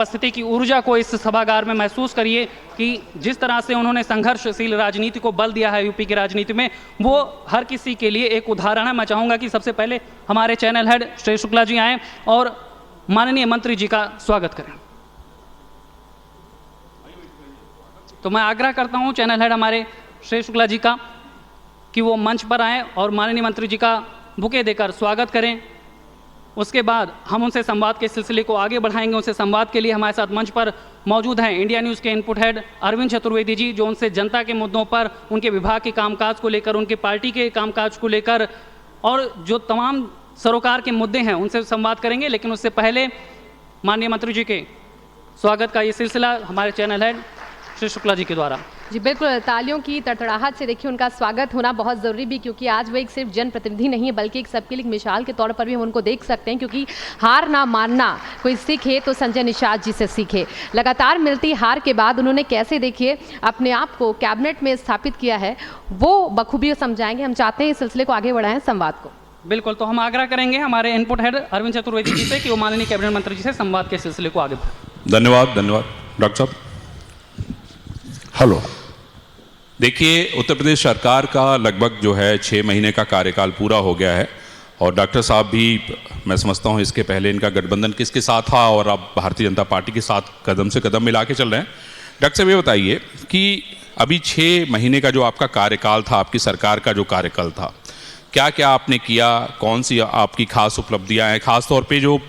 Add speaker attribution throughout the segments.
Speaker 1: उपस्थिति की ऊर्जा को इस सभागार में महसूस करिए कि जिस तरह से उन्होंने संघर्षशील राजनीति को बल दिया है यूपी की राजनीति में, वो हर किसी के लिए एक उदाहरण है। मैं चाहूँगा कि सबसे पहले हमारे चैनल हेड श्री शुक्ला जी आएँ और माननीय मंत्री जी का स्वागत करें। तो मैं आग्रह करता हूँ चैनल हेड हमारे श्री शुक्ला जी का कि वो मंच पर आएँ और माननीय मंत्री जी का बुके देकर स्वागत करें। उसके बाद हम उनसे संवाद के सिलसिले को आगे बढ़ाएंगे। उनसे संवाद के लिए हमारे साथ मंच पर मौजूद हैं इंडिया न्यूज़ के इनपुट हेड अरविंद चतुर्वेदी जी, जो उनसे जनता के मुद्दों पर, उनके विभाग के कामकाज को लेकर, उनके पार्टी के कामकाज को लेकर और जो तमाम सरोकार के मुद्दे हैं उनसे संवाद करेंगे। लेकिन उससे पहले माननीय मंत्री जी के स्वागत का ये सिलसिला हमारे चैनल हेड श्री शुक्ला जी के द्वारा।
Speaker 2: जी बिल्कुल, तालियों की तड़तड़ाहट से देखिए उनका स्वागत होना बहुत ज़रूरी भी, क्योंकि आज वो एक सिर्फ जनप्रतिनिधि नहीं है बल्कि एक सबके लिए मिसाल के तौर पर भी हम उनको देख सकते हैं। क्योंकि हार ना मानना कोई सीखे तो संजय निषाद जी से सीखे। लगातार मिलती हार के बाद उन्होंने कैसे देखिए अपने आप को कैबिनेट में स्थापित किया है, वो बखूबी समझाएंगे। हम चाहते हैं इस सिलसिले को आगे बढ़ाएं संवाद को।
Speaker 1: बिल्कुल, तो हम आग्रह करेंगे हमारे इनपुट हेड अरविंद चतुर्वेदी जी से कि वो माननीय कैबिनेट मंत्री जी से संवाद के सिलसिले को आगे बढ़ाएं।
Speaker 3: धन्यवाद डॉक्टर साहब। हेलो, देखिए, उत्तर प्रदेश सरकार का लगभग जो है 6 महीने का कार्यकाल पूरा हो गया है और डॉक्टर साहब भी, मैं समझता हूँ इसके पहले इनका गठबंधन किसके साथ था और अब भारतीय जनता पार्टी के साथ कदम से कदम मिला के चल रहे हैं। डॉक्टर साहब, ये बताइए कि अभी 6 महीने का जो आपका कार्यकाल था, आपकी सरकार का जो कार्यकाल था, क्या क्या आपने किया, कौन सी आपकी खास उपलब्धियाँ हैं? खास तौर पर जो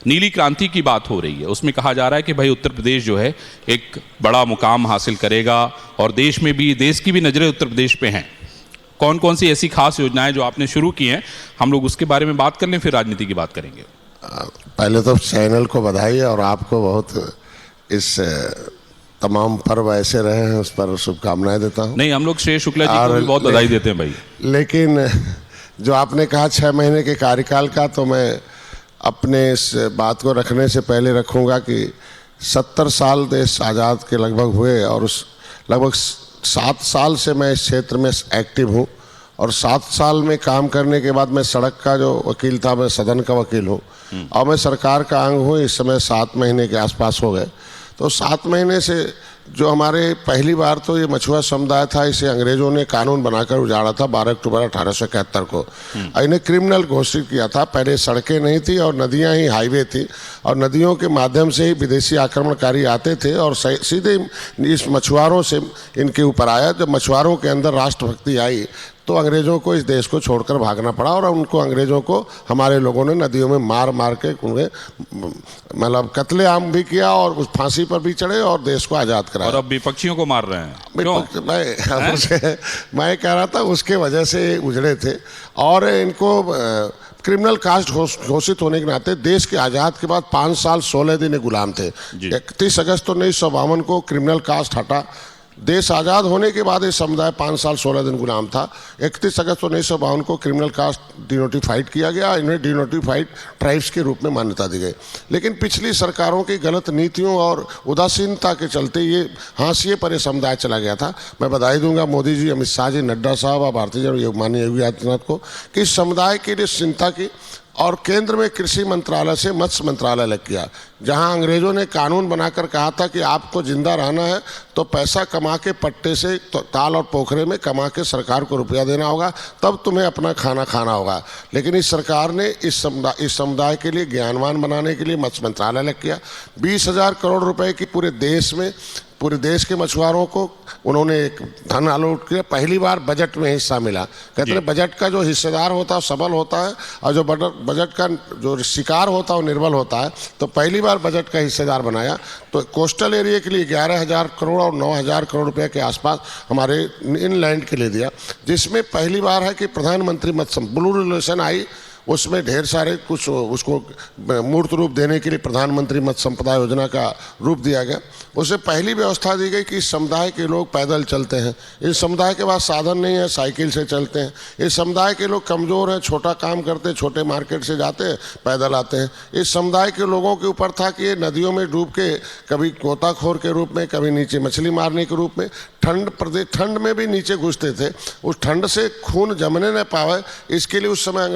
Speaker 3: नीली क्रांति की बात हो रही है उसमें कहा जा रहा है कि भाई उत्तर प्रदेश जो है एक बड़ा मुकाम हासिल करेगा और देश में भी, देश की भी नज़रें उत्तर प्रदेश पे हैं। कौन कौन सी ऐसी खास योजनाएं जो आपने शुरू की हैं, हम लोग उसके बारे में बात कर लें, फिर राजनीति की बात करेंगे।
Speaker 4: पहले तो चैनल को बधाई और आपको बहुत इस तमाम पर्व ऐसे रहे हैं उस पर शुभकामनाएं देता हूँ।
Speaker 3: नहीं, हम लोग श्री शुक्ला जी को भी बहुत बधाई देते हैं भाई।
Speaker 4: लेकिन जो आपने कहा 6 महीने के कार्यकाल का, तो मैं अपने इस बात को रखने से पहले रखूँगा कि 70 साल देश आज़ाद के लगभग हुए और उस लगभग 7 साल से मैं इस क्षेत्र में एक्टिव हूँ और 7 साल में काम करने के बाद मैं सड़क का जो वकील था, मैं सदन का वकील हूँ और मैं सरकार का अंग हूँ। इस समय 7 महीने के आसपास हो गए। तो 7 महीने से जो हमारे पहली बार तो ये मछुआ समुदाय था, इसे अंग्रेज़ों ने कानून बनाकर उजाड़ा था 12 अक्टूबर 1871 को। इन्हें क्रिमिनल घोषित किया था। पहले सड़कें नहीं थी और नदियां ही हाईवे थी और नदियों के माध्यम से ही विदेशी आक्रमणकारी आते थे और सीधे इस मछुआरों से इनके ऊपर आया। जब मछुआरों के अंदर राष्ट्रभक्ति आई तो अंग्रेज़ों को इस देश को छोड़कर भागना पड़ा और उनको, अंग्रेज़ों को हमारे लोगों ने नदियों में मार मार के उन्हें मतलब कत्लेआम भी किया और उस फांसी पर भी चढ़े और देश को आज़ाद कराया।
Speaker 3: और अब विपक्षियों को मार रहे हैं।
Speaker 4: मैं कह रहा था उसके वजह से उजड़े थे और इनको क्रिमिनल कास्ट घोषित होने के नाते देश के आज़ाद के बाद 5 साल 16 दिन गुलाम थे। 31 अगस्त 1952 को क्रिमिनल कास्ट हटा। देश आज़ाद होने के बाद ये समुदाय 5 साल 16 दिन गुलाम था। 31 अगस्त 1952 को क्रिमिनल कास्ट डिनोटिफाइड किया गया, इन्हें डिनोटिफाइड ट्राइब्स के रूप में मान्यता दी गई। लेकिन पिछली सरकारों की गलत नीतियों और उदासीनता के चलते ये हाशिए पर ये समुदाय चला गया था। मैं बधाई दूंगा मोदी जी, अमित शाह जी, नड्डा साहब और भारतीय जनता माननीय योगी आदित्यनाथ को कि इस समुदाय के लिए चिंता की और केंद्र में कृषि मंत्रालय से मत्स्य मंत्रालय अलग किया। जहां अंग्रेज़ों ने कानून बनाकर कहा था कि आपको जिंदा रहना है तो पैसा कमा के पट्टे से ताल और पोखरे में कमा के सरकार को रुपया देना होगा, तब तुम्हें अपना खाना खाना होगा। लेकिन इस सरकार ने इस समुदाय के लिए ज्ञानवान बनाने के लिए मत्स्य मंत्रालय अलग किया। 20,000 करोड़ रुपए की पूरे देश के मछुआरों को उन्होंने एक धन अलॉट किया। पहली बार बजट में हिस्सा मिला। कहते हैं बजट का जो हिस्सेदार होता है सबल होता है और जो बजट का जो शिकार होता है वो निर्बल होता है। तो पहली बार बजट का हिस्सेदार बनाया। तो कोस्टल एरिया के लिए 11,000 करोड़ और 9,000 करोड़ रुपए के आसपास हमारे इनलैंड के लिए दिया, जिसमें पहली बार है कि प्रधानमंत्री मत्स्य ब्लू रेगुलेशन आई। उसमें ढेर सारे कुछ उसको मूर्त रूप देने के लिए प्रधानमंत्री मत्स्य संपदा योजना का रूप दिया गया। उसे पहली व्यवस्था दी गई कि इस समुदाय के लोग पैदल चलते हैं। इस समुदाय के पास साधन नहीं है, साइकिल से चलते हैं। इस समुदाय के लोग कमज़ोर हैं, छोटा काम करते हैं, छोटे मार्केट से जाते हैं, पैदल आते हैं। इस समुदाय के लोगों के ऊपर था कि ये नदियों में डूब के कभी गोताखोर के रूप में, कभी नीचे मछली मारने के रूप में ठंड में भी नीचे घुसते थे, उस ठंड से खून जमने न पावे इसके लिए उस समय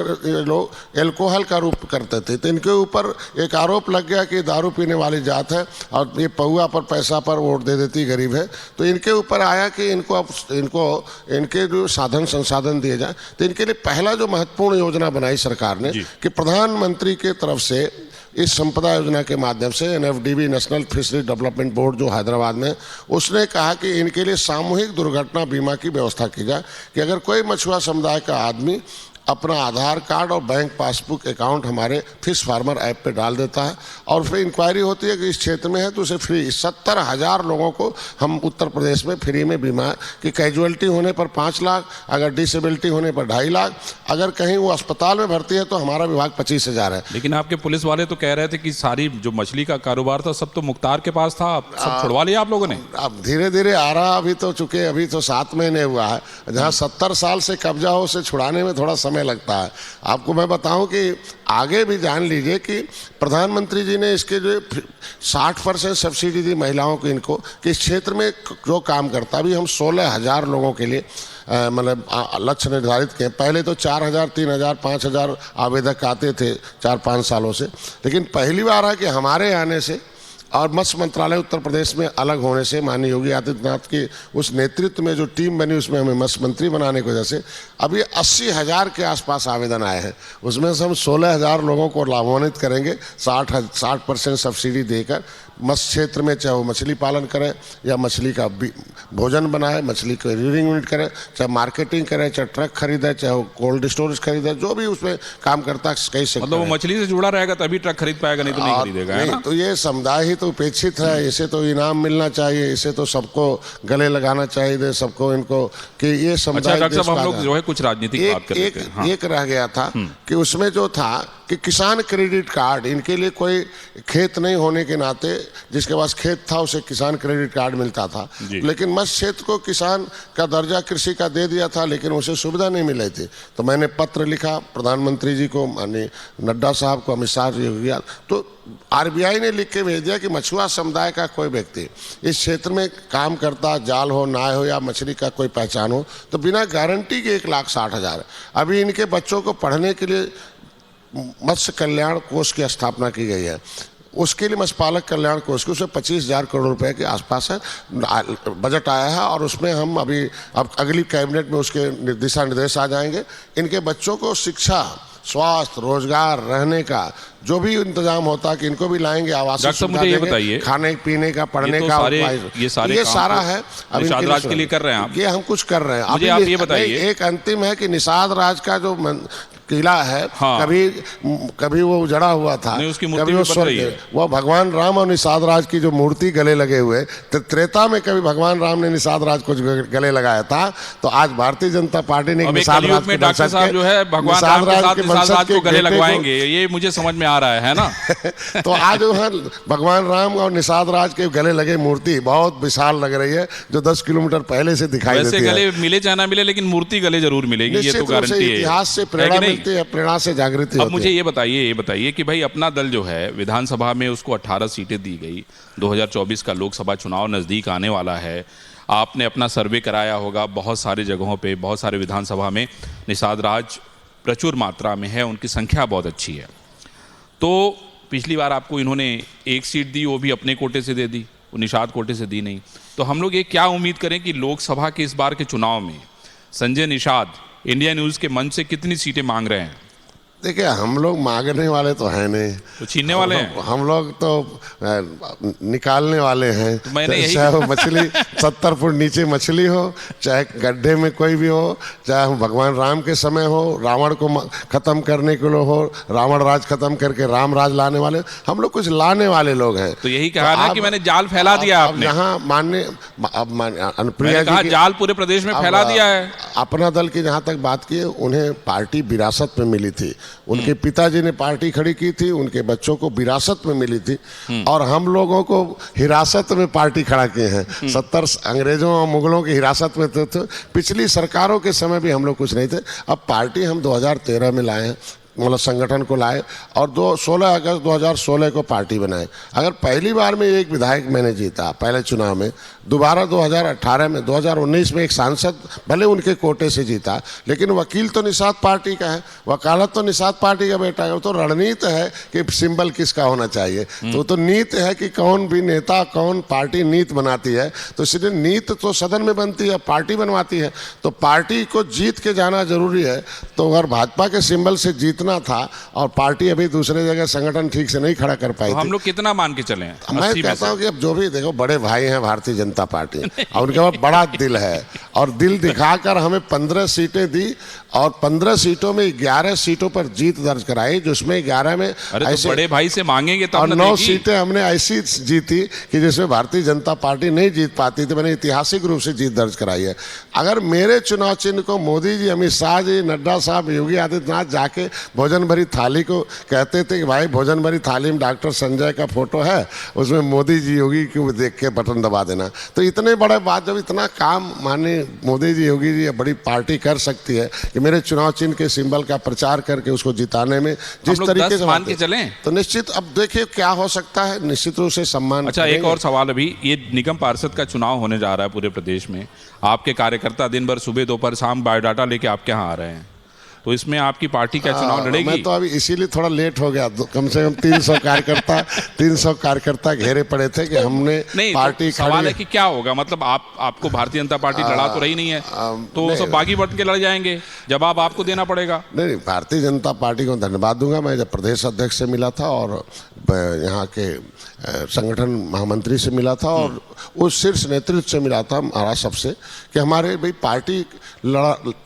Speaker 4: लोग एल्कोहल का रूप करते थे। तो इनके ऊपर एक आरोप लग गया कि दारू पीने वाली जात है और ये पौआ पर पैसा पर वोट दे देती गरीब है। तो इनके ऊपर आया कि इनको इनके जो साधन संसाधन दिए जाए। तो इनके लिए पहला जो महत्वपूर्ण योजना बनाई सरकार ने कि प्रधानमंत्री के तरफ से इस संपदा योजना के माध्यम से NFDB national fishery development board जो हैदराबाद में, उसने कहा कि इनके लिए सामूहिक दुर्घटना बीमा की व्यवस्था की जाए कि अगर कोई मछुआ समुदाय का आदमी अपना आधार कार्ड और बैंक पासबुक अकाउंट हमारे फिश फार्मर ऐप पे डाल देता है और फिर इंक्वायरी होती है कि इस क्षेत्र में है तो उसे फ्री 70,000 लोगों को हम उत्तर प्रदेश में फ्री में बीमा कि कैजुअलिटी होने पर 5 लाख, अगर डिसेबिलिटी होने पर 2.5 लाख, अगर कहीं वो अस्पताल में भर्ती है तो हमारा विभाग 25,000 है।
Speaker 3: लेकिन आपके पुलिस वाले तो कह रहे थे कि सारी जो मछली का कारोबार था सब तो मुख्तार के पास था, सब छुड़वा लिया आप लोगों ने?
Speaker 4: अब धीरे धीरे आ रहा, अभी तो चूंकि अभी तो 7 महीने हुआ है, जहाँ 70 साल से कब्जा हो उसे छुड़ाने में थोड़ा समय लगता है। आपको मैं बताऊं कि आगे भी जान लीजिए कि प्रधानमंत्री जी ने इसके जो 60% सब्सिडी दी महिलाओं को, इनको कि इस क्षेत्र में जो काम करता, अभी हम 16,000 लोगों के लिए मतलब लक्ष्य निर्धारित किए। पहले तो 4,000, 3,000, 5,000 आवेदक आते थे 4-5 सालों से, लेकिन पहली बार है कि हमारे आने से और मत्स्य मंत्रालय उत्तर प्रदेश में अलग होने से, माननीय योगी आदित्यनाथ के उस नेतृत्व में जो टीम बनी उसमें हमें मत्स्य मंत्री बनाने की वजह से अभी 80,000 के आसपास आवेदन आए हैं। उसमें से हम 16,000 लोगों को लाभान्वित करेंगे 60% सब्सिडी देकर। मत्स्य क्षेत्र में चाहे वो मछली पालन करें या मछली का भोजन बनाए, मछली को रीडिंग यूनिट करें, चाहे मार्केटिंग करें, चाहे ट्रक खरीदे, चाहे वो कोल्ड स्टोरेज खरीदे, जो भी उसमें काम करता है कई से
Speaker 3: मतलब वो मछली से जुड़ा रहेगा तभी ट्रक खरीद पाएगा, नहीं तो नहीं खरीदेगा, है ना?
Speaker 4: तो ये समुदाय ही तो उपेक्षित है, इसे तो इनाम मिलना चाहिए, इसे तो सबको गले लगाना चाहिए, सबको इनको कि ये समुदाय।
Speaker 3: अच्छा डॉक्टर साहब, हम लोग जो है कुछ राजनीतिक बात कर लेते हैं।
Speaker 4: एक रह गया था कि उसमें जो था कि किसान क्रेडिट कार्ड, इनके लिए कोई खेत नहीं होने के नाते जिसके पास खेत था उसे किसान क्रेडिट कार्ड मिलता था, लेकिन मत्स्य क्षेत्र को किसान का दर्जा कृषि का दे दिया था, लेकिन उसे सुविधा नहीं मिल रही थी। तो मैंने पत्र लिखा प्रधानमंत्री जी को, माननीय नड्डा साहब को, अमित शाह जी हो गया, तो RBI ने लिख के भेज दिया कि मछुआ समुदाय का कोई व्यक्ति इस क्षेत्र में काम करता, जाल हो, नाव हो या मछली का कोई पहचान हो, तो बिना गारंटी के 1,60,000। अभी इनके बच्चों को पढ़ने के लिए मत्स्य कल्याण कोष की स्थापना की गई है, उसके लिए मत्स्य पालक कल्याण कोष की, उसमें 25,000 करोड़ रुपए के आसपास है बजट आया है और उसमें हम अभी अब अगली कैबिनेट में उसके दिशा निर्देश आ जाएंगे। इनके बच्चों को शिक्षा, स्वास्थ्य, रोजगार, रहने का जो भी इंतजाम होता है कि इनको भी लाएंगे, आवासीय सुविधा देंगे, खाने पीने का, पढ़ने का, ये सारा है। अब
Speaker 3: निषाद राज के लिए कर रहे हैं आप?
Speaker 4: ये हम कुछ कर रहे हैं।
Speaker 3: मुझे आप ये बताइए,
Speaker 4: एक अंतिम है कि निषाद राज का जो किला है,
Speaker 3: हाँ।
Speaker 4: कभी वो उजड़ा हुआ था, कभी वो स्वर्ग, वो भगवान राम और निषाद राज की जो मूर्ति गले लगे हुए, तो त्रेता में कभी भगवान राम ने निषाद राज को गले लगाया था, तो आज भारतीय जनता पार्टी ने निषाद राज के
Speaker 3: डॉक्टर साहब जो है भगवान राम के साथ निषाद राज को गले लगवाएंगे, ये मुझे समझ में आ रहा है ना?
Speaker 4: तो आज वहाँ भगवान राम और निषाद राज के गले लगे मूर्ति बहुत विशाल लग रही है, जो 10 किलोमीटर पहले से दिखाई देती है।
Speaker 3: गले मिले चाहे ना मिले, लेकिन मूर्ति गले जरूर मिलेगी, ये तो गारंटी है।
Speaker 4: इतिहास से प्रेरणा मिलती है, प्रेरणा से जागृति होती है।
Speaker 3: अब मुझे ये बताइए कि भाई अपना दल जो है विधानसभा में उसको 18 सीटें दी गई, 2024 का लोकसभा चुनाव नजदीक आने वाला है, आपने अपना सर्वे कराया होगा बहुत सारी जगहों पे, बहुत सारे विधानसभा में निषाद राज प्रचुर मात्रा में है, उनकी संख्या बहुत अच्छी है। तो पिछली बार आपको इन्होंने 1 सीट दी, वो भी अपने कोटे से दे दी, वो निषाद कोटे से दी नहीं। तो हम लोग ये क्या उम्मीद करें कि लोकसभा के इस बार के चुनाव में संजय निषाद इंडिया न्यूज़ के मंच से कितनी सीटें मांग रहे हैं?
Speaker 4: देखिए, हम लोग मांगने वाले तो हैं नहीं,
Speaker 3: तो छीनने वाले हैं।
Speaker 4: हम लोग तो निकालने वाले हैं।
Speaker 3: तो
Speaker 4: चाहे वो मछली 70 फुट नीचे मछली हो, चाहे गड्ढे में कोई भी हो, चाहे भगवान राम के समय हो, रावण को खत्म करने के लिए हो, रावण राज खत्म करके राम राज लाने वाले, हम लोग कुछ लाने वाले लोग हैं।
Speaker 3: तो यही कहा ना कि मैंने जाल फैला दिया आपने।
Speaker 4: यहाँ माननीय अनुप्रिया जी
Speaker 3: जाल पूरे प्रदेश में फैला दिया है।
Speaker 4: अपना दल की जहाँ तक बात की है, उन्हें पार्टी विरासत में मिली थी, उनके पिताजी ने पार्टी खड़ी की थी, उनके बच्चों को विरासत में मिली थी, और हम लोगों को हिरासत में पार्टी खड़ा किए हैं। 70 अंग्रेजों और मुगलों की हिरासत में थे। पिछली सरकारों के समय भी हम लोग कुछ नहीं थे। अब पार्टी हम 2013 में लाए हैं, मतलब संगठन को लाए और 16 अगस्त 2016 को पार्टी बनाए। अगर पहली बार में एक विधायक मैंने जीता पहले चुनाव में, दोबारा 2018 में, 2019 में एक सांसद भले उनके कोटे से जीता, लेकिन वकील तो निषाद पार्टी का है, वकालत तो निषाद पार्टी का बेटा है। तो रणनीति है कि सिंबल किसका होना चाहिए, तो नीति है कि कौन भी नेता कौन पार्टी नीति बनाती है। तो इसलिए नीति तो सदन में बनती है, पार्टी बनवाती है। तो पार्टी को जीत के जाना जरूरी है। तो अगर भाजपा के सिंबल से जीतना था और पार्टी अभी दूसरे जगह संगठन ठीक से नहीं खड़ा कर पाई,
Speaker 3: हम लोग कितना मान के चले?
Speaker 4: मैं कहता हूं कि अब जो भी देखो बड़े भाई हैं भारतीय जनता पार्टी और उनके पास बड़ा दिल है और दिल दिखाकर हमें 15 सीटें दी और 15 सीटों में 11 सीटों पर जीत दर्ज कराई, जिसमें 11 में
Speaker 3: ऐसे बड़े भाई से मांगेंगे तब
Speaker 4: और
Speaker 3: ना
Speaker 4: 9
Speaker 3: देगी।
Speaker 4: सीटें हमने ऐसी जीती कि जिसमें भारतीय जनता पार्टी नहीं जीत पाती थी। मैंने ऐतिहासिक रूप से जीत दर्ज कराई है। अगर मेरे चुनाव चिन्ह को मोदी जी, अमित शाह जी, नड्डा साहब, योगी आदित्यनाथ जाके भोजन भरी थाली को कहते थे कि भाई भोजन भरी थाली में डॉक्टर संजय का फोटो है, उसमें मोदी जी योगी को देख के बटन दबा देना। तो इतने बड़े बात, जब इतना काम माननीय मोदी जी योगी जी बड़ी पार्टी कर सकती है कि मेरे चुनाव चिन्ह के सिंबल का प्रचार करके उसको जिताने में जिस तरीके से
Speaker 3: मान के चलें,
Speaker 4: तो निश्चित अब देखिए क्या हो सकता है, निश्चित रूप से सम्मान।
Speaker 3: अच्छा, एक और सवाल, अभी ये निगम पार्षद का चुनाव होने जा रहा है पूरे प्रदेश में। आपके कार्यकर्ता दिन भर सुबह दोपहर शाम बायोडाटा लेके आपके यहाँ आ रहे हैं, तो इसमें आपकी पार्टी क्या चुनाव लड़ेगी?
Speaker 4: मैं तो अभी इसीलिए थोड़ा लेट हो गया। कम से कम 300 कार्यकर्ता घेरे पड़े थे कि हमने
Speaker 3: नहीं,
Speaker 4: पार्टी
Speaker 3: तो सवाल है कि क्या होगा, मतलब आपको भारतीय जनता पार्टी लड़ा तो रही नहीं है, तो सब बागी बट के लड़ जाएंगे, जवाब आपको देना पड़ेगा।
Speaker 4: नहीं, भारतीय जनता पार्टी को धन्यवाद दूंगा। मैं जब प्रदेश अध्यक्ष से मिला था और यहाँ के संगठन महामंत्री से मिला था और उस शीर्ष नेतृत्व से मिला था महाराज सबसे, कि हमारे भाई पार्टी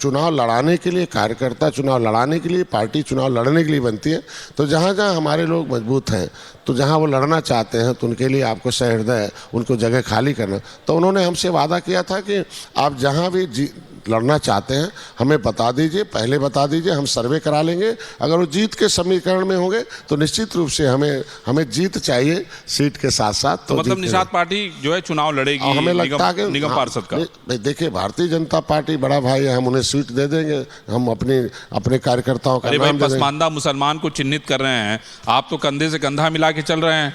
Speaker 4: चुनाव लड़ाने के लिए, कार्यकर्ता चुनाव लड़ाने के लिए, पार्टी चुनाव लड़ने के लिए बनती है। तो जहाँ जहाँ हमारे लोग मजबूत हैं, तो जहाँ वो लड़ना चाहते हैं, तो उनके लिए आपको सहृदय उनको जगह खाली करना। तो उन्होंने हमसे वादा किया था कि आप जहाँ भी लड़ना चाहते हैं हमें बता दीजिए, पहले बता दीजिए, हम सर्वे करा लेंगे। अगर वो जीत के समीकरण में होंगे तो निश्चित रूप से हमें जीत चाहिए सीट के साथ साथ।
Speaker 3: तो मतलब निषाद पार्टी जो है चुनाव लड़ेगी,
Speaker 4: हमें लगता है कि
Speaker 3: निगम पार्षद का।
Speaker 4: देखिए, भारतीय जनता पार्टी बड़ा भाई है, हम उन्हें सीट दे देंगे, हम अपने कार्यकर्ताओं का
Speaker 3: अरे भाई,
Speaker 4: नाम दे देंगे।
Speaker 3: पसमानदा मुसलमान को चिन्हित कर रहे हैं, आप तो कंधे से कंधा मिला के चल रहे हैं।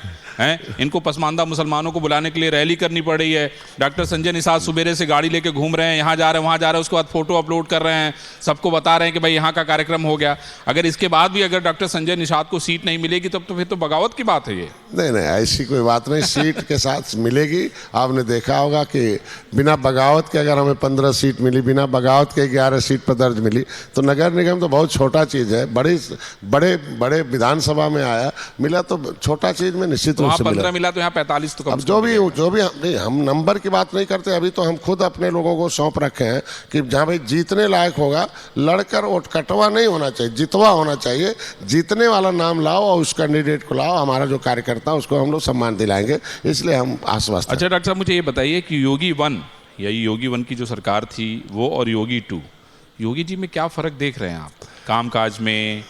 Speaker 3: इनको पसमानदा मुसलमानों को बुलाने के लिए रैली करनी पड़ रही है। डॉक्टर संजय निषाद सुबेरे से गाड़ी लेके घूम रहे हैं, यहाँ जा रहे हैं वहाँ जा रहे हैं, उसके बाद फोटो अपलोड कर रहे हैं, सबको बता रहे हैं कि भाई यहाँ का कार्यक्रम हो गया। अगर इसके बाद भी अगर डॉक्टर संजय निषाद को सीट नहीं मिलेगी तब तो फिर तो बगावत की बात है ये।
Speaker 4: नहीं, ऐसी कोई बात नहीं, सीट के साथ मिलेगी। आपने देखा होगा कि बिना बगावत के अगर हमें 15 सीट मिली, बिना बगावत के 11 सीट पर दर्ज मिली, तो नगर निगम तो बहुत छोटा चीज़ है। बड़े विधानसभा में आया मिला तो छोटा चीज़ में निश्चित रूप से
Speaker 3: 15 मिला, तो यहाँ 45 तो कम।
Speaker 4: जो भी हम नंबर की बात नहीं करते। अभी तो हम खुद अपने लोगों को सौंप रखे हैं कि जहाँ भाई जीतने लायक होगा, लड़कर वोट कटवा नहीं होना चाहिए, जितवा होना चाहिए। जीतने वाला नाम लाओ और उस कैंडिडेट को लाओ, हमारा जो कार्यकर्ता उसको हम लोग सम्मान दिलाएंगे, इसलिए हम आश्वस्त हैं।
Speaker 3: अच्छा डॉक्टर साहब, मुझे ये बताइए कि योगी 1 या योगी 1 की जो सरकार थी वो और योगी 2, योगी जी में क्या फ़र्क देख रहे हैं आप? कामकाज में,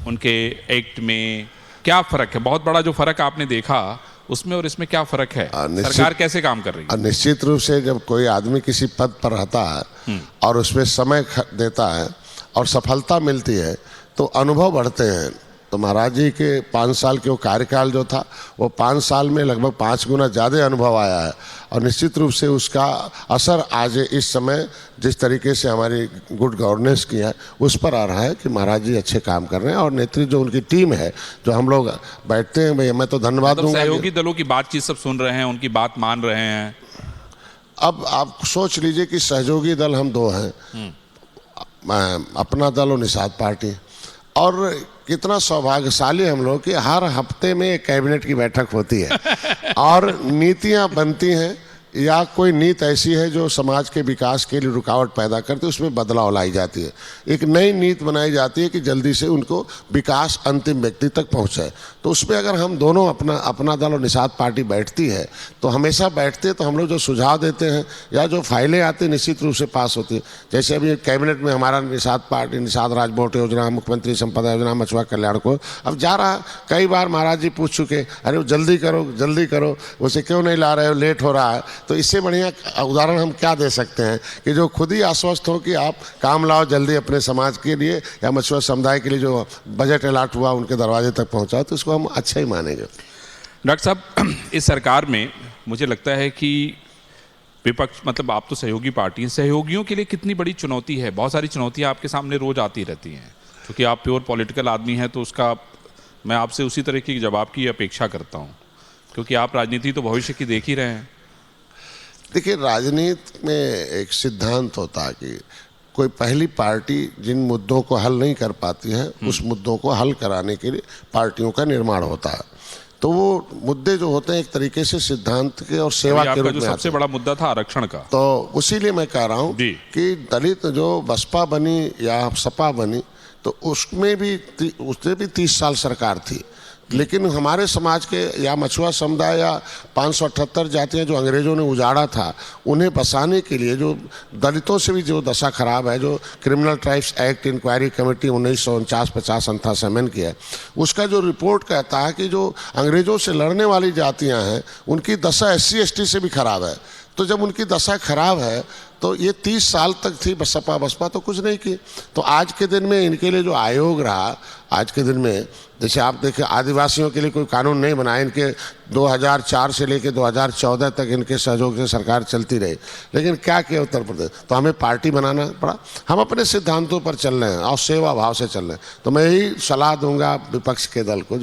Speaker 3: उनके एक्ट में क्या फ़र्क है? बहुत बड़ा जो फ़र्क आपने देखा उसमें और इसमें क्या फ़र्क है? सरकार कैसे काम कर रही है?
Speaker 4: निश्चित रूप से जब कोई आदमी किसी पद पर रहता है और उसमें समय देता है और सफलता मिलती है तो अनुभव बढ़ते हैं। तो महाराज जी के 5 साल के वो कार्यकाल जो था, वो 5 साल में लगभग 5 गुना ज़्यादा अनुभव आया है और निश्चित रूप से उसका असर आज इस समय जिस तरीके से हमारी गुड गवर्नेंस की है उस पर आ रहा है कि महाराज जी अच्छे काम कर रहे हैं। और नेतृत्व जो उनकी टीम है, जो हम लोग बैठते हैं, भाई मैं तो धन्यवाद दूंगा।
Speaker 3: सहयोगी दलों की बातचीत सब सुन रहे हैं, उनकी बात मान रहे हैं।
Speaker 4: अब आप सोच लीजिए कि सहयोगी दल हम 2 हैं, अपना दल और निषाद पार्टी। और कितना सौभाग्यशाली हम लोग कि हर हफ्ते में एक कैबिनेट की बैठक होती है और नीतियां बनती हैं या कोई नीति ऐसी है जो समाज के विकास के लिए रुकावट पैदा करती है, उसमें बदलाव लाई जाती है। एक नई नीति बनाई जाती है कि जल्दी से उनको विकास अंतिम व्यक्ति तक पहुंचे। तो उसमें अगर हम दोनों अपना दल और निषाद पार्टी बैठती है तो हमेशा बैठते हैं, तो हम लोग जो सुझाव देते हैं या जो फाइलें आती हैं निश्चित रूप से पास होती है। जैसे अभी कैबिनेट में हमारा निषाद पार्टी, निषाद राजवोट योजना, मुख्यमंत्री संपदा योजना, मछुआ कल्याण को अब जा रहा। कई बार महाराज जी पूछ चुके, अरे जल्दी करो, उसे क्यों नहीं ला रहे हो, लेट हो रहा है। तो इससे बढ़िया उदाहरण हम क्या दे सकते हैं कि जो खुद ही आश्वस्त हो कि आप काम लाओ जल्दी अपने समाज के लिए या मछुआ समुदाय के लिए जो बजट अलॉट हुआ उनके दरवाजे तक पहुँचाओ, तो इसको हम अच्छा ही मानेंगे।
Speaker 3: डॉक्टर साहब, इस सरकार में मुझे लगता है कि विपक्ष, मतलब आप तो सहयोगी पार्टी हैं, सहयोगियों के लिए कितनी बड़ी चुनौती है। बहुत सारी चुनौतियां आपके सामने रोज आती रहती हैं, क्योंकि आप प्योर पॉलिटिकल आदमी हैं, तो उसका मैं आपसे उसी तरह की जवाब की अपेक्षा करता हूं, क्योंकि आप राजनीति तो भविष्य की देख ही रहे हैं।
Speaker 4: देखिए, राजनीति में एक सिद्धांत होता है कि कोई पहली पार्टी जिन मुद्दों को हल नहीं कर पाती है उस मुद्दों को हल कराने के लिए पार्टियों का निर्माण होता है। तो वो मुद्दे जो होते हैं एक तरीके से सिद्धांत के और सेवा के रूप में
Speaker 3: जो सबसे बड़ा मुद्दा था आरक्षण का,
Speaker 4: तो उसीलिए मैं कह रहा हूँ कि दलित जो बसपा बनी या सपा बनी तो उसमें भी 30 साल सरकार थी, लेकिन हमारे समाज के या मछुआ समुदाय या 578 जातियां जो अंग्रेजों ने उजाड़ा था उन्हें बसाने के लिए जो दलितों से भी जो दशा खराब है, जो criminal tribes act inquiry committee 1949-50 अंथा से अमेंड किया है, उसका जो रिपोर्ट कहता है कि जो अंग्रेजों से लड़ने वाली जातियां हैं उनकी दशा SC ST से भी खराब है। तो जब उनकी दशा खराब है तो ये 30 साल तक थी सपा बसपा तो कुछ नहीं की। तो आज के दिन में इनके लिए जो आयोग रहा, आज के दिन में जैसे आप देखें आदिवासियों के लिए कोई कानून नहीं बना, इनके 2004 से लेकर 2014 तक इनके सहयोग से सरकार चलती रही, लेकिन क्या किया उत्तर प्रदेश, तो हमें पार्टी बनाना पड़ा। हम अपने सिद्धांतों पर चल रहे हैं और सेवा भाव से चल रहे हैं। तो मैं यही सलाह दूंगा विपक्ष के दल को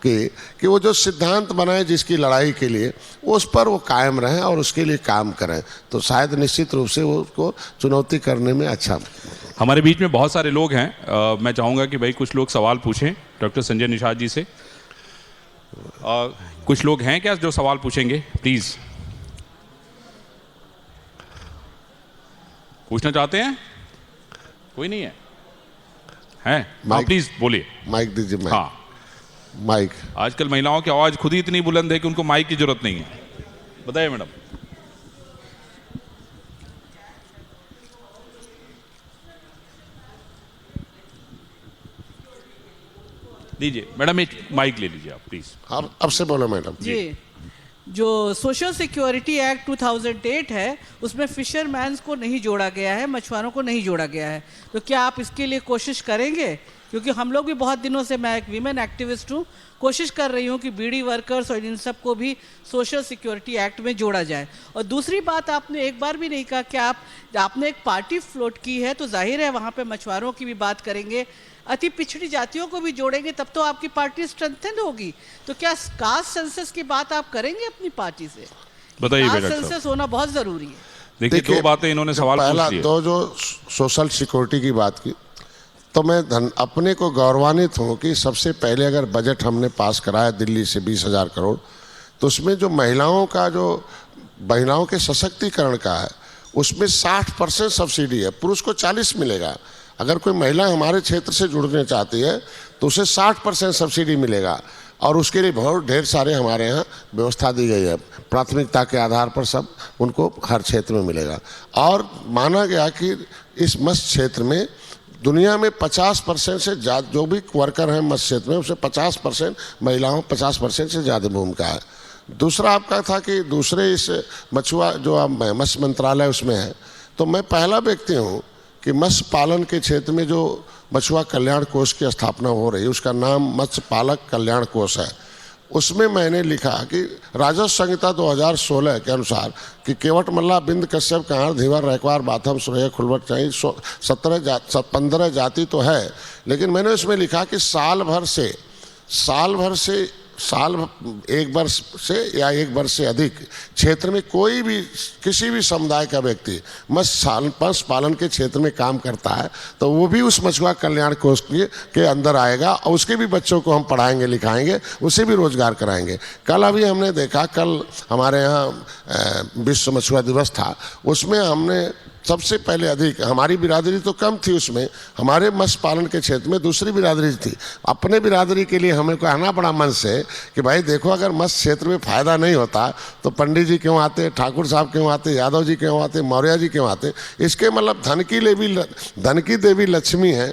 Speaker 4: कि वो जो सिद्धांत बनाए जिसकी लड़ाई के लिए उस पर वो कायम रहें और उसके लिए काम करें, तो शायद निश्चित रूप से वो उसको चुनौती करने में अच्छा।
Speaker 3: हमारे बीच में बहुत सारे लोग हैं, मैं चाहूँगा कि भाई कुछ लोग सवाल पूछें डॉक्टर संजय निषाद जी से। कुछ लोग हैं क्या जो सवाल पूछेंगे? प्लीज़ पूछना चाहते हैं? कोई नहीं है? हैं? हाँ, प्लीज़ बोलिए।
Speaker 4: माइक दीजिए।
Speaker 3: हाँ,
Speaker 4: माइक।
Speaker 3: आजकल महिलाओं की आवाज़ खुद ही इतनी बुलंद है कि उनको माइक की जरूरत नहीं है। बताइए मैडम। लीजिए मैडम, एक माइक ले लीजिए आप प्लीज।
Speaker 4: अब से बोलो मैडम
Speaker 5: जी। जो सोशल सिक्योरिटी एक्ट 2008 है उसमें फिशरमैन्स को नहीं जोड़ा गया है, मछुआरों को नहीं जोड़ा गया है, तो क्या आप इसके लिए कोशिश करेंगे? क्योंकि हम लोग भी बहुत दिनों से, मैं एक वीमेन एक्टिविस्ट हूँ, कोशिश कर रही हूँ कि बीड़ी वर्कर्स और इन सब को भी सोशल सिक्योरिटी एक्ट में जोड़ा जाए। और दूसरी बात, आपने एक बार भी नहीं कहा कि आपने एक पार्टी फ्लोट की है, तो जाहिर है वहाँ पे मछुआरों की भी बात करेंगे, अति पिछड़ी जातियों को भी जोड़ेंगे, तब तो आपकी पार्टी स्ट्रेंथन होगी। तो क्या कास्ट सेंसस की बात आप करेंगे अपनी पार्टी से?
Speaker 3: बताइए।
Speaker 5: कास्ट सेंसस होना बहुत जरूरी है।
Speaker 3: देखिए, दो बातें इन्होंने सवाल
Speaker 4: पहला
Speaker 3: पूछ लिए।
Speaker 4: तो जो सोशल सिक्योरिटी की बात की, तो मैं अपने को गौरवान्वित हूँ कि सबसे पहले अगर बजट हमने पास कराया दिल्ली से 20,000 करोड़, तो उसमें जो महिलाओं के सशक्तिकरण का है उसमें 60% सब्सिडी है, पुरुष को 40 मिलेगा। अगर कोई महिला हमारे क्षेत्र से जुड़ना चाहती है तो उसे 60% सब्सिडी मिलेगा और उसके लिए बहुत ढेर सारे हमारे यहाँ व्यवस्था दी गई है, प्राथमिकता के आधार पर सब उनको हर क्षेत्र में मिलेगा। और माना गया कि इस मत्स्य क्षेत्र में दुनिया में 50% से ज़्यादा जो भी वर्कर हैं मत्स्य क्षेत्र में, उससे 50% महिलाओं 50% से ज़्यादा भूमिका है। दूसरा आपका था कि दूसरे इस मछुआ जो आप मत्स्य मंत्रालय उसमें है, तो मैं पहला व्यक्ति हूँ कि मत्स्य पालन के क्षेत्र में जो मछुआ कल्याण कोष की स्थापना हो रही है उसका नाम मत्स्य पालक कल्याण कोष है। उसमें मैंने लिखा कि राजस्व संहिता 2016 के अनुसार कि केवट मल्ला बिंद कश्यप कांड़ धीवर रैकवार बाथम सुरैया खुलवट चाहिए 15 जाति तो है, लेकिन मैंने उसमें लिखा कि साल भर एक वर्ष से या एक वर्ष से अधिक क्षेत्र में कोई भी किसी भी समुदाय का व्यक्ति मत्स्य पालन के क्षेत्र में काम करता है तो वो भी उस मछुआ कल्याण कोष के अंदर आएगा और उसके भी बच्चों को हम पढ़ाएंगे लिखाएंगे, उसे भी रोजगार कराएंगे। कल अभी हमने देखा, कल हमारे यहाँ विश्व मछुआ दिवस था, उसमें हमने सबसे पहले अधिक, हमारी बिरादरी तो कम थी उसमें, हमारे मत्स्य पालन के क्षेत्र में दूसरी बिरादरी थी। अपने बिरादरी के लिए हमें कहना पड़ा मन से कि भाई देखो, अगर मत्स्य क्षेत्र में फ़ायदा नहीं होता तो पंडित जी क्यों आते, ठाकुर साहब क्यों आते, यादव जी क्यों आते, मौर्य जी क्यों आते। इसके मतलब धन की देवी लक्ष्मी है,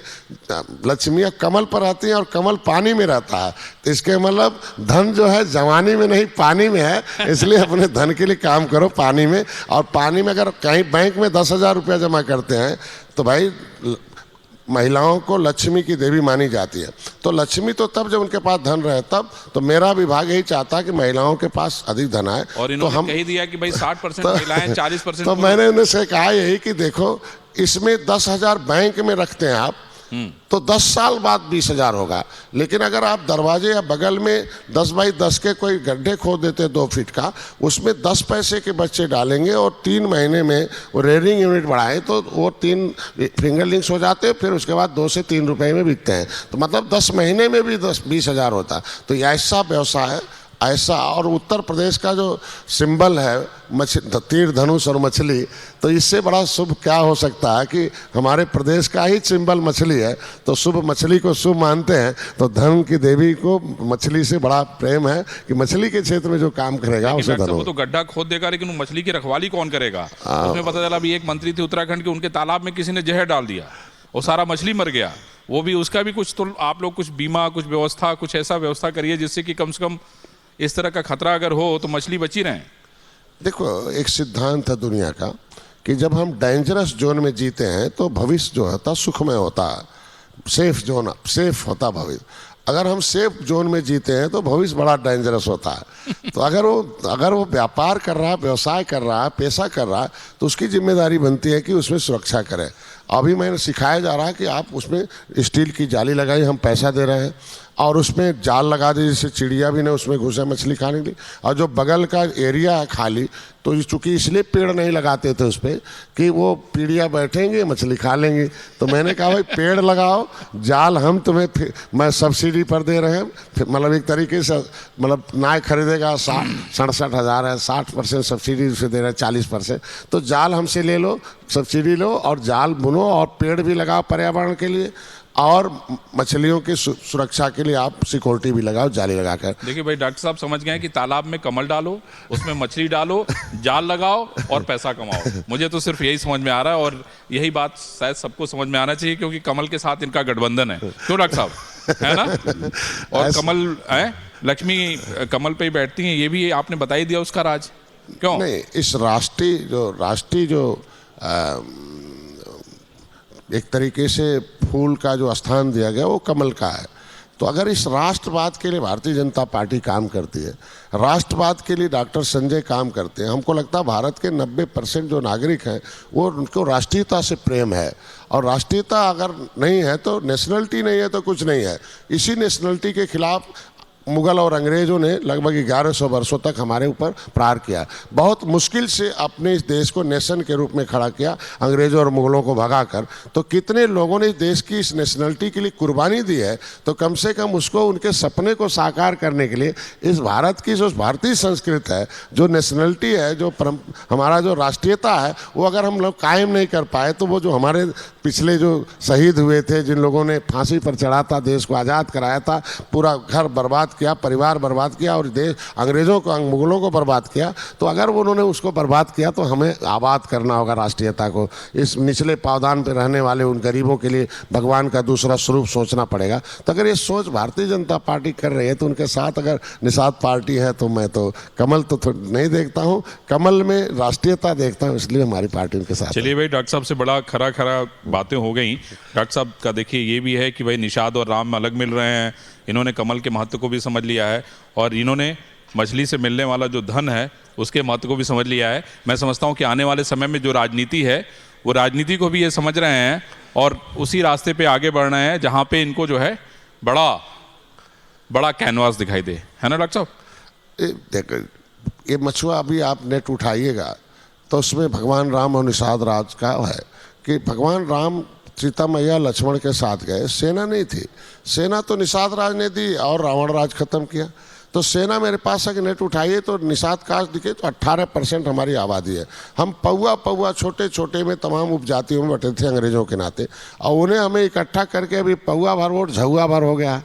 Speaker 4: लक्ष्मी कमल पर आती है और कमल पानी में रहता है, तो इसके मतलब धन जो है जवानी में नहीं पानी में है। इसलिए अपने धन के लिए काम करो पानी में। और पानी में अगर कहीं बैंक में 10,000 रुपया जमा करते हैं तो भाई महिलाओं को लक्ष्मी की देवी मानी जाती है। तो लक्ष्मी तो तब जब उनके पास धन रहे तब। तो मेरा विभाग यही चाहता है कि महिलाओं के पास अधिक धन आए।
Speaker 3: और इन्होंने तो हम कह दिया कि भाई 60% महिलाएं, 40%।
Speaker 4: तो मैंने उनसे कहा यही कि देखो, इसमें 10,000 बैंक में रखते हैं आप तो 10 साल बाद 20,000 होगा। लेकिन अगर आप दरवाजे या बगल में 10 बाई 10 के कोई गड्ढे खोद देते 2 फीट का, उसमें 10 पैसे के बच्चे डालेंगे और 3 महीने में वो रेयरिंग यूनिट बढ़ाएं तो वो 3 फिंगरलिंग्स हो जाते हैं, फिर उसके बाद 2 से 3 रुपए में बिकते हैं। तो मतलब 10 महीने में भी 20,000 होता। तो ऐसा व्यवसाय है, ऐसा। और उत्तर प्रदेश का जो सिंबल है तीर धनुष और मछली, तो इससे बड़ा शुभ क्या हो सकता है कि हमारे प्रदेश का ही सिंबल मछली है। तो शुभ, मछली को शुभ मानते हैं, तो धन की देवी को मछली से बड़ा प्रेम है कि मछली के क्षेत्र में जो काम करेगा उसे धन।
Speaker 3: वो तो गड्ढा खोद देगा, लेकिन वो मछली की रखवाली कौन करेगा? उसमें पता चला अभी एक मंत्री थे उत्तराखंड के, उनके तालाब में किसी ने जहर डाल दिया, वो सारा मछली मर गया। वो भी, उसका भी कुछ, तो आप लोग कुछ बीमा, कुछ व्यवस्था, कुछ ऐसा व्यवस्था करिए जिससे कि कम से कम इस तरह का खतरा अगर हो तो मछली बची रहे।
Speaker 4: देखो, एक सिद्धांत है दुनिया का कि जब हम डेंजरस जोन में जीते हैं तो भविष्य जो होता सुखमय होता है, सेफ जोन, सेफ होता भविष्य। अगर हम सेफ जोन में जीते हैं तो भविष्य बड़ा डेंजरस होता है। तो अगर वो व्यापार कर रहा है, व्यवसाय कर रहा है, पैसा कर रहा है, तो उसकी जिम्मेदारी बनती है कि उसमें सुरक्षा करे। अभी मैंने सिखाया जा रहा है कि आप उसमें स्टील की जाली लगाई, हम पैसा दे रहे हैं, और उसमें जाल लगा दी जिससे चिड़िया भी नहीं उसमें घुसे मछली खाने के लिए। और जो बगल का एरिया है खाली, तो चूंकि इसलिए पेड़ नहीं लगाते थे उस पर कि वो चिड़िया बैठेंगे मछली खा लेंगे। तो मैंने कहा भाई पेड़ लगाओ, जाल हम तुम्हें मैं सब्सिडी पर दे रहे हैं। मतलब एक तरीके से, मतलब नाय खरीदेगा 67,000 है, 60% सब्सिडी उसे दे रहे हैं, 40%। तो जाल हमसे ले लो, सब्सिडी लो और जाल बुनो और पेड़ भी लगाओ पर्यावरण के लिए, और मछलियों की सुरक्षा के लिए आप सिक्योरिटी भी लगाओ जाली लगाकर।
Speaker 3: देखिए भाई, डॉक्टर साहब समझ गए कि तालाब में कमल डालो, उसमें मछली डालो, जाल लगाओ और पैसा कमाओ। मुझे तो सिर्फ यही समझ में आ रहा है, और यही बात शायद सबको समझ में आना चाहिए, क्योंकि कमल के साथ इनका गठबंधन है। क्यों डॉक्टर साहब, है ना? और कमल है, लक्ष्मी कमल पे ही बैठती हैं, ये भी आपने बता ही दिया उसका राज। क्यों
Speaker 4: नहीं, इस राष्ट्रीय जो एक तरीके से फूल का जो स्थान दिया गया वो कमल का है। तो अगर इस राष्ट्रवाद के लिए भारतीय जनता पार्टी काम करती है, राष्ट्रवाद के लिए डॉक्टर संजय काम करते हैं, हमको लगता है भारत के 90% जो नागरिक हैं वो, उनको राष्ट्रीयता से प्रेम है। और राष्ट्रीयता अगर नहीं है तो नेशनलिटी नहीं है तो कुछ नहीं है। इसी नेशनलिटी के खिलाफ मुगल और अंग्रेज़ों ने लगभग 1100 वर्षों तक हमारे ऊपर प्रहार किया। बहुत मुश्किल से अपने इस देश को नेशन के रूप में खड़ा किया अंग्रेज़ों और मुगलों को भगाकर। तो कितने लोगों ने इस देश की इस नेशनलिटी के लिए कुर्बानी दी है। तो कम से कम उसको, उनके सपने को साकार करने के लिए इस भारत की जो भारतीय संस्कृति है, जो नेशनलिटी है, जो हमारा जो राष्ट्रीयता है, वो अगर हम लोग कायम नहीं कर पाए तो वो जो हमारे पिछले जो शहीद हुए थे, जिन लोगों ने फांसी पर चढ़ा था, देश को आज़ाद कराया था, पूरा घर बर्बाद किया, परिवार बर्बाद किया और देश अंग्रेज़ों को, मुगलों को बर्बाद किया, तो अगर उन्होंने उसको बर्बाद किया तो हमें आबाद करना होगा राष्ट्रीयता को। इस निचले पावदान पर रहने वाले उन गरीबों के लिए भगवान का दूसरा स्वरूप सोचना पड़ेगा। तो अगर ये सोच भारतीय जनता पार्टी कर रही है तो उनके साथ अगर निषाद पार्टी है तो मैं तो कमल तो नहीं देखता हूँ, कमल में राष्ट्रीयता देखता हूँ, इसलिए हमारी पार्टी उनके साथ।
Speaker 3: चलिए भाई, डॉक्टर साहब से बड़ा खरा बातें हो गई। डॉक्टर साहब का देखिए ये भी है कि भाई निषाद और राम अलग मिल रहे हैं, इन्होंने कमल के महत्व को भी समझ लिया है, और इन्होंने मछली से मिलने वाला जो धन है उसके महत्व को भी समझ लिया है। मैं समझता हूँ कि आने वाले समय में जो राजनीति है वो राजनीति को भी ये समझ रहे हैं और उसी रास्ते पे आगे बढ़ रहे हैं जहाँ पे इनको जो है बड़ा कैनवास दिखाई दे, है ना डॉक्टर साहब?
Speaker 4: देखो, ये मछुआ अभी आप नेट उठाइएगा तो उसमें भगवान राम और निषाद राज का है कि भगवान राम सीता मैया लक्ष्मण के साथ गए, सेना नहीं थी, सेना तो निषाद राज ने दी और रावण राज खत्म किया। तो सेना मेरे पास आके नेट उठाइए तो निषाद कास्ट दिखे तो 18% हमारी आबादी है। हम पौआ पौआ छोटे छोटे में तमाम उपजातियों में बटे थे अंग्रेज़ों के नाते, और उन्हें हमें इकट्ठा करके अभी पौआ भर वोट झुआ भर हो गया।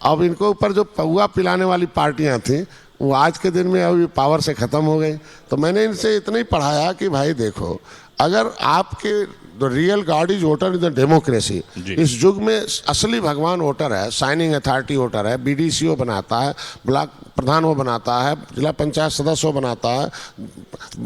Speaker 4: अब इनको ऊपर जो पौआ पिलाने वाली पार्टियां थी वो आज के दिन में अभी पावर से ख़त्म हो गई। तो मैंने इनसे इतना ही पढ़ाया कि भाई देखो, अगर आपके the real God is voter in the democracy, इस युग में असली भगवान वोटर है, साइनिंग अथॉरिटी वोटर है, बीडीसीओ बनाता है, ब्लॉक प्रधान वो बनाता है, जिला पंचायत सदस्य वो बनाता है,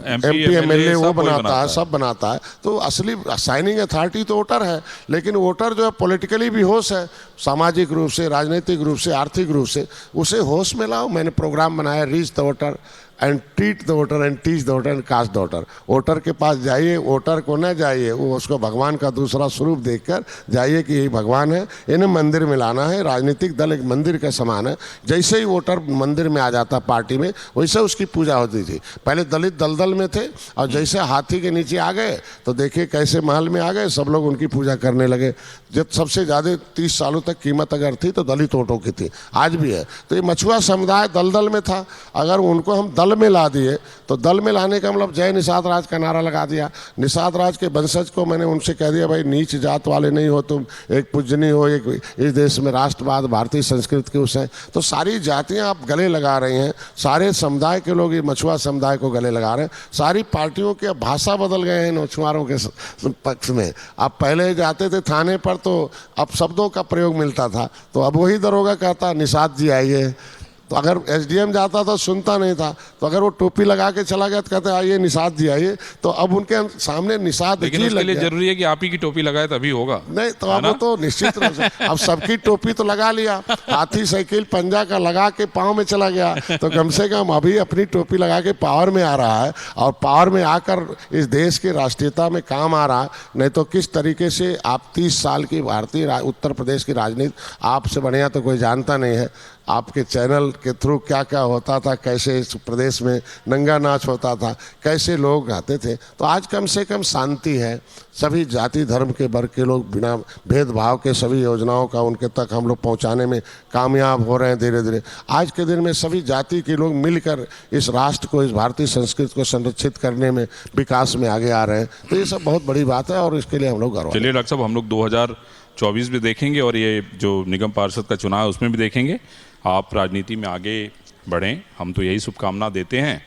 Speaker 4: एमपी एमएलए वो बनाता है, सब बनाता है। तो असली साइनिंग अथॉरिटी तो वोटर है, लेकिन वोटर जो है पॉलिटिकली भी होश है, सामाजिक रूप से, राजनीतिक रूप से, आर्थिक रूप से, उसे होश में लाओ। मैंने प्रोग्राम बनाया reach the voter and treat the voter and teach the voter and cast the voter. Voter के पास जाइए, वोटर को न जाइए, वो उसको भगवान का दूसरा स्वरूप देखकर जाइए कि यही भगवान है, इन्हें मंदिर में लाना है। राजनीतिक दल एक मंदिर के समान है, जैसे ही वोटर मंदिर में आ जाता पार्टी में वैसे उसकी पूजा होती थी। पहले दलित दलदल में थे और जैसे हाथी के नीचे आ गए तो देखिए कैसे महल में आ गए, सब लोग उनकी पूजा करने लगे। जब सबसे ज़्यादा 30 सालों तक कीमत अगर थी तो दलित वोटों की थी, आज भी है। तो ये मछुआ समुदाय दलदल में था, अगर उनको हम दल में ला दिए तो दल में लाने का मतलब जय निषाद राज का नारा लगा दिया। निषाद राज के वंशज को मैंने उनसे कह दिया भाई नीच जात वाले नहीं हो तुम, एक पूजनीय हो, एक इस देश में राष्ट्रवाद भारतीय संस्कृति के उस हैं। तो सारी जातियां आप गले लगा रही हैं, सारे समुदाय के लोग ये मछुआ समुदाय को गले लगा रहे हैं। सारी पार्टियों की अब भाषा बदल गए हैं मछुआरों के पक्ष में। आप पहले जाते थे थाने पर तो अब शब्दों का प्रयोग मिलता था, तो अब वही दरोगा कहता निषाद जी आइए। तो अगर एसडीएम जाता तो सुनता नहीं था, तो अगर वो टोपी लगा के चला गया तो कहते आइए निषाद जी आइए। तो अब उनके सामने निषाद
Speaker 3: लेकिन
Speaker 4: जी
Speaker 3: उसके
Speaker 4: लग
Speaker 3: लिए
Speaker 4: गया।
Speaker 3: जरूरी है कि आप ही की टोपी लगाए तभी होगा।
Speaker 4: नहीं तो अब वो तो निश्चित रूप से अब सबकी टोपी तो लगा लिया, हाथी साइकिल पंजा का लगा के पाँव में चला गया, तो कम से कम अभी अपनी टोपी लगा के पावर में आ रहा है और पावर में आकर इस देश की राष्ट्रीयता में काम आ रहा है। नहीं तो किस तरीके से आप 30 साल की भारतीय उत्तर प्रदेश की राजनीति आपसे बढ़िया तो कोई जानता नहीं है। आपके चैनल के थ्रू क्या क्या होता था, कैसे इस प्रदेश में नंगा नाच होता था, कैसे लोग रहते थे। तो आज कम से कम शांति है, सभी जाति धर्म के वर्ग के लोग बिना भेदभाव के सभी योजनाओं का उनके तक हम लोग पहुंचाने में कामयाब हो रहे हैं धीरे धीरे। आज के दिन में सभी जाति के लोग मिलकर इस राष्ट्र को, इस भारतीय संस्कृति को संरक्षित करने में विकास में आगे आ रहे हैं। तो ये सब बहुत बड़ी बात है और इसके लिए हम लोग गर्व।
Speaker 3: चलिए डॉक्टर साहब, हम लोग 2024 भी देखेंगे और ये जो निगम पार्षद का चुनाव है उसमें भी देखेंगे। आप राजनीति में आगे बढ़ें, हम तो यही शुभकामना देते हैं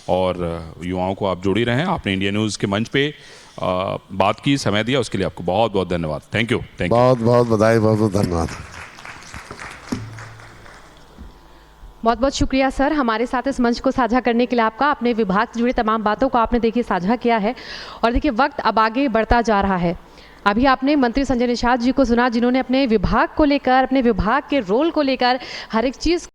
Speaker 3: और युवाओं को आप जोड़ी रहें। आपने इंडिया न्यूज़ के मंच पे बात की, समय दिया, उसके लिए आपको बहुत बहुत धन्यवाद। Thank you.
Speaker 4: बहुत बहुत बधाई, बहुत बहुत धन्यवाद।
Speaker 2: बहुत बहुत शुक्रिया सर, हमारे साथ इस मंच को साझा करने के लिए आपका। अपने विभाग से जुड़ी तमाम बातों को आपने देखिए साझा किया है और देखिए वक्त अब आगे बढ़ता जा रहा है। अभी आपने मंत्री संजय निषाद जी को सुना, जिन्होंने अपने विभाग को लेकर, अपने विभाग के रोल को लेकर हर एक चीज़